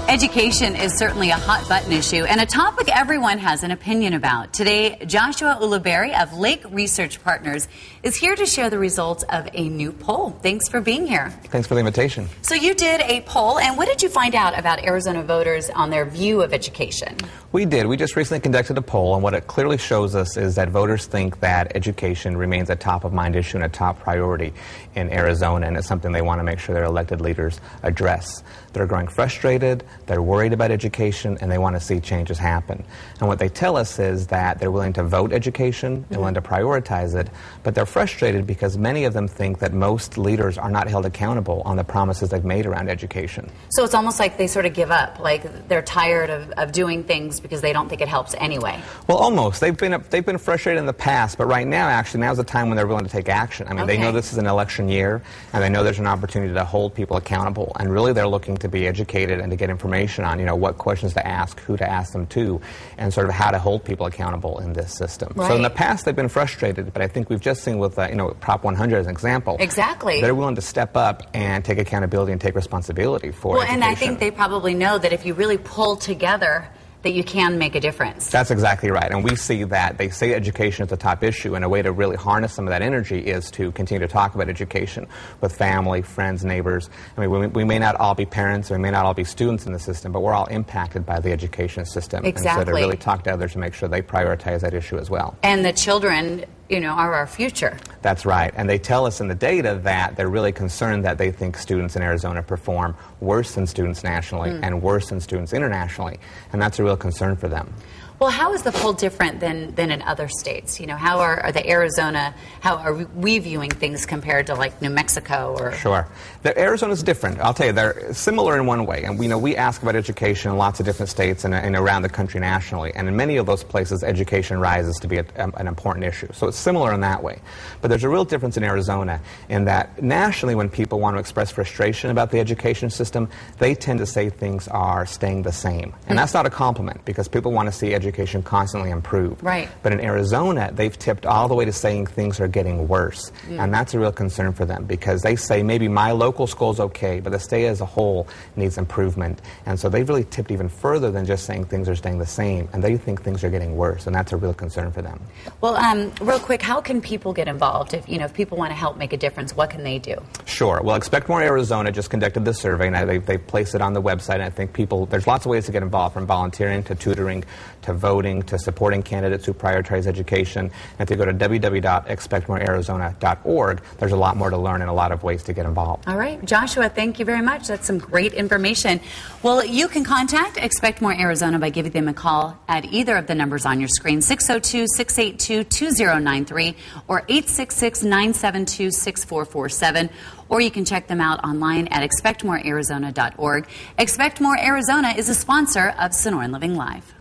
Education is certainly a hot-button issue and a topic everyone has an opinion about. Today, Joshua Ulibarri of Lake Research Partners is here to share the results of a new poll. Thanks for being here. Thanks for the invitation. So you did a poll, and what did you find out about Arizona voters on their view of education? We did. We just recently conducted a poll, and what it clearly shows us is that voters think that education remains a top-of-mind issue and a top priority in Arizona, and it's something they want to make sure their elected leaders address. They're growing frustrated, they're worried about education, and they want to see changes happen. And what they tell us is that they're willing to vote education, they're willing to prioritize it, but they're frustrated because many of them think that most leaders are not held accountable on the promises they've made around education. So it's almost like they sort of give up, like they're tired of doing things because they don't think it helps anyway. Well, almost. They've been frustrated in the past, but right now, actually, now's the time when they're willing to take action. I mean, they know this is an election year, and they know there's an opportunity to hold people accountable, and really they're looking to be educated and to get information on, what questions to ask, who to ask them to, and sort of how to hold people accountable in this system. Right. So in the past, they've been frustrated, but I think we've just seen with, Prop 100 as an example. Exactly. They're willing to step up and take accountability and take responsibility for education. And I think they probably know that if you really pull together, that you can make a difference. That's exactly right. And we see that. They say education is the top issue, and a way to really harness some of that energy is to continue to talk about education with family, friends, neighbors. I mean, we may not all be parents, we may not all be students in the system, but we're all impacted by the education system. Exactly. And so to really talk to others to make sure they prioritize that issue as well. And the children, are our future. That's right. And they tell us in the data that they're really concerned that they think students in Arizona perform worse than students nationally and worse than students internationally. And that's a real concern for them. Well, how is the poll different than in other states? How are how are we viewing things compared to like New Mexico or? Sure. Arizona's different. I'll tell you, they're similar in one way. And we ask about education in lots of different states and around the country nationally. And in many of those places, education rises to be an important issue. So it's similar in that way. But there's a real difference in Arizona in that nationally, when people want to express frustration about the education system, they tend to say things are staying the same. And that's not a compliment, because people want to see education constantly improve. Right. But in Arizona, they've tipped all the way to saying things are getting worse. And that's a real concern for them, because they say maybe my local school's okay, but the state as a whole needs improvement. And so they've really tipped even further than just saying things are staying the same, and they think things are getting worse, and that's a real concern for them. Well, real quick, how can people get involved? If people want to help make a difference, what can they do? Sure. Well, Expect More Arizona just conducted this survey, and they've placed it on the website, and I think there's lots of ways to get involved, from volunteering to tutoring to voting to supporting candidates who prioritize education. And if you go to www.expectmorearizona.org, there's a lot more to learn and a lot of ways to get involved. All right. Joshua, thank you very much. That's some great information. Well, you can contact Expect More Arizona by giving them a call at either of the numbers on your screen, 602-682-2093 or 866-972-6447. Or you can check them out online at expectmorearizona.org. Expect More Arizona is a sponsor of Sonoran Living Live.